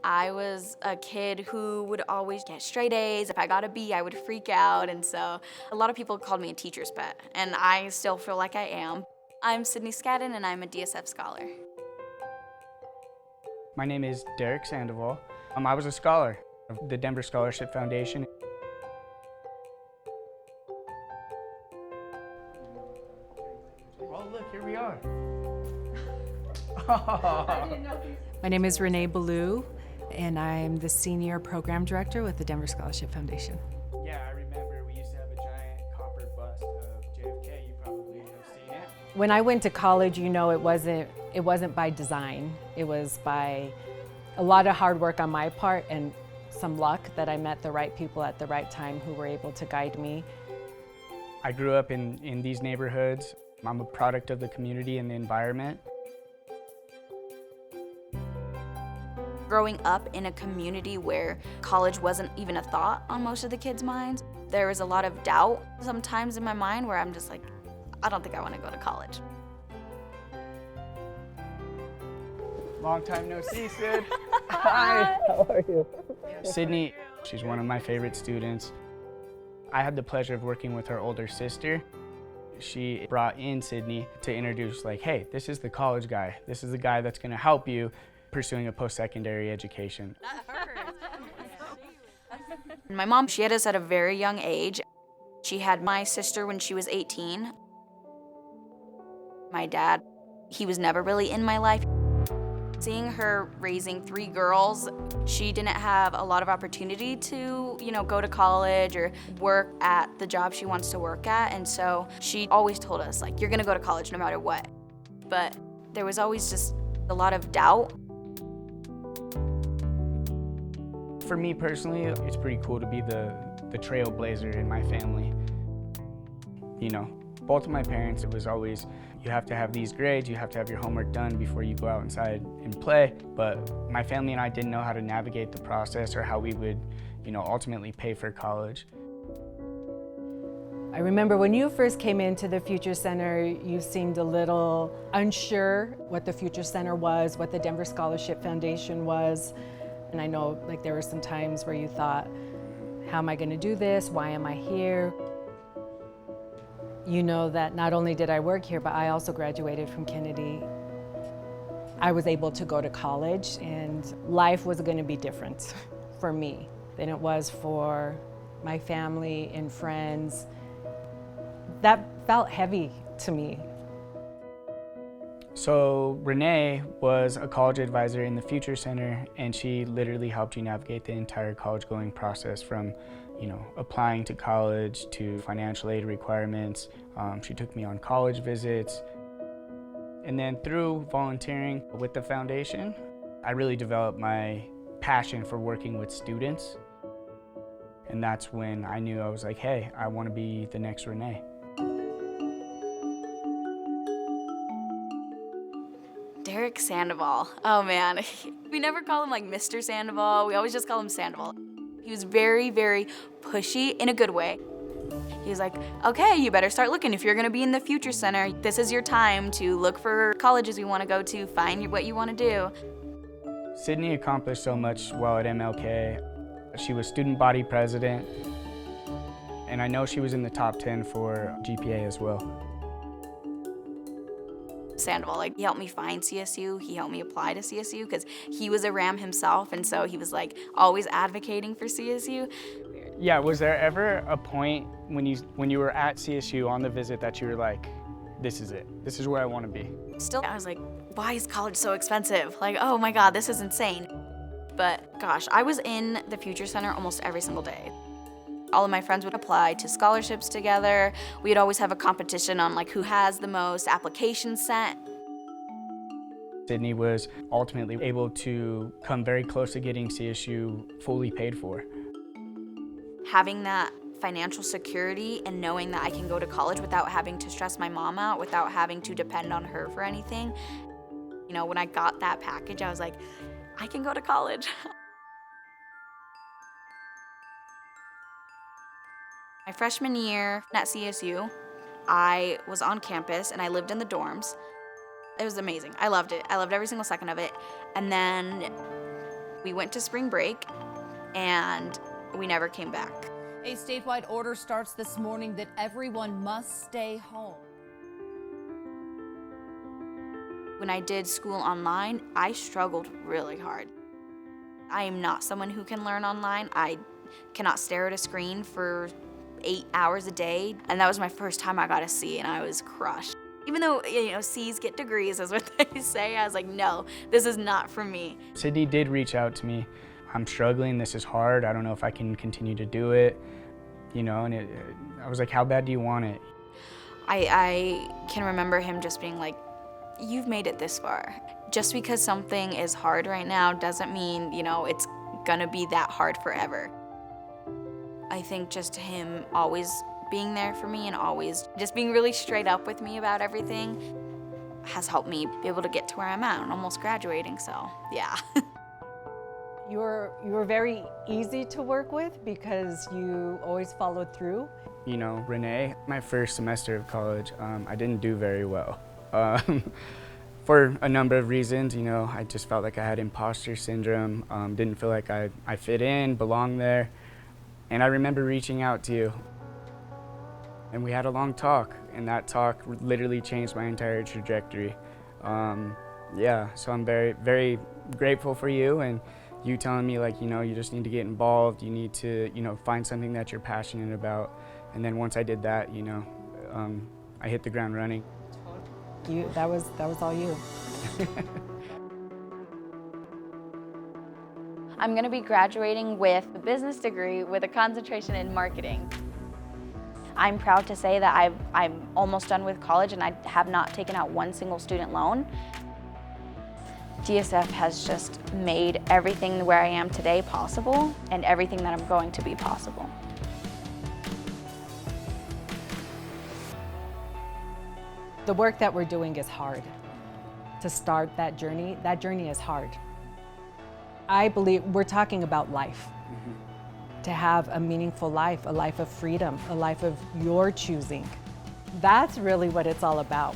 I was a kid who would always get straight A's. If I got a B, I would freak out, and so a lot of people called me a teacher's pet, and I still feel like I am. I'm Sydnee Scadden, and I'm a DSF Scholar. My name is Derrek Sandoval. I was a scholar of the Denver Scholarship Foundation. Oh, look, here we are. My name is Renae Bellew, and I'm the Senior Program Director with the Denver Scholarship Foundation. Yeah, I remember we used to have a giant copper bust of JFK. You probably have seen it. When I went to college, you know, it wasn't by design. It was by a lot of hard work on my part and some luck that I met the right people at the right time who were able to guide me. I grew up in these neighborhoods. I'm a product of the community and the environment. Growing up in a community where college wasn't even a thought on most of the kids' minds, there was a lot of doubt sometimes in my mind where I'm just like, I don't think I want to go to college. Long time no see, Sid. Hi, how are you? Sydney, she's one of my favorite students. I had the pleasure of working with her older sister. She brought in Sydney to introduce, like, hey, this is the college guy. This is the guy that's going to help you pursuing a post-secondary education. My mom, she had us at a very young age. She had my sister when she was 18. My dad, he was never really in my life. Seeing her raising 3 girls, she didn't have a lot of opportunity to, go to college or work at the job she wants to work at. And so she always told us, like, you're gonna go to college no matter what. But there was always just a lot of doubt. For me personally, it's pretty cool to be the trailblazer in my family. Both of my parents, it was always, you have to have these grades, you have to have your homework done before you go out inside and play. But my family and I didn't know how to navigate the process or how we would, ultimately pay for college. I remember when you first came into the Future Center, you seemed a little unsure what the Future Center was, what the Denver Scholarship Foundation was. And I know, like, there were some times where you thought, how am I going to do this? Why am I here? You know that not only did I work here, but I also graduated from Kennedy. I was able to go to college, and life was going to be different for me than it was for my family and friends. That felt heavy to me. So Renae was a college advisor in the Future Center, and she literally helped you navigate the entire college going process from, applying to college to financial aid requirements. She took me on college visits. And then through volunteering with the foundation, I really developed my passion for working with students. And that's when I knew I was like, hey, I want to be the next Renae. Derrek Sandoval, oh man. We never call him like Mr. Sandoval, we always just call him Sandoval. He was very, very pushy in a good way. He was like, okay, you better start looking if you're gonna be in the Future Center. This is your time to look for colleges you wanna go to, find what you wanna do. Sydney accomplished so much while at MLK. She was student body president, and I know she was in the top 10 for GPA as well. Sandoval, he helped me find CSU, he helped me apply to CSU because he was a Ram himself, and so he was always advocating for CSU. Yeah, was there ever a point when you were at CSU on the visit that you were like, this is it, this is where I want to be? Still, I was like, why is college so expensive? Oh my God, this is insane. But gosh, I was in the Future Center almost every single day. All of my friends would apply to scholarships together. We'd always have a competition on who has the most applications sent. Sydney was ultimately able to come very close to getting CSU fully paid for. Having that financial security and knowing that I can go to college without having to stress my mom out, without having to depend on her for anything. When I got that package, I was like, I can go to college. My freshman year at CSU, I was on campus and I lived in the dorms. It was amazing. I loved it. I loved every single second of it. And then We went to spring break and we never came back. A statewide order starts this morning that everyone must stay home. When I did school online, I struggled really hard. I am not someone who can learn online. I cannot stare at a screen for 8 hours a day, and that was my first time I got a C, and I was crushed. Even though, C's get degrees, is what they say, I was like, no, this is not for me. Sydnee did reach out to me. I'm struggling, this is hard, I don't know if I can continue to do it, and I was like, how bad do you want it? I can remember him just being like, you've made it this far. Just because something is hard right now doesn't mean, it's gonna be that hard forever. I think just him always being there for me and always just being really straight up with me about everything has helped me be able to get to where I'm at and almost graduating, so yeah. You were very easy to work with because you always followed through. Renae, my first semester of college, I didn't do very well. For a number of reasons, I just felt like I had imposter syndrome, didn't feel like I fit in, belonged there. And I remember reaching out to you, and we had a long talk, and that talk literally changed my entire trajectory. So I'm very, very grateful for you, and you telling me you just need to get involved, you need to, find something that you're passionate about. And then once I did that, I hit the ground running. That was all you. I'm going to be graduating with a business degree with a concentration in marketing. I'm proud to say that I'm almost done with college and I have not taken out one single student loan. DSF has just made everything where I am today possible and everything that I'm going to be possible. The work that we're doing is hard. To start that journey is hard. I believe we're talking about life. To have a meaningful life, a life of freedom, a life of your choosing. That's really what it's all about.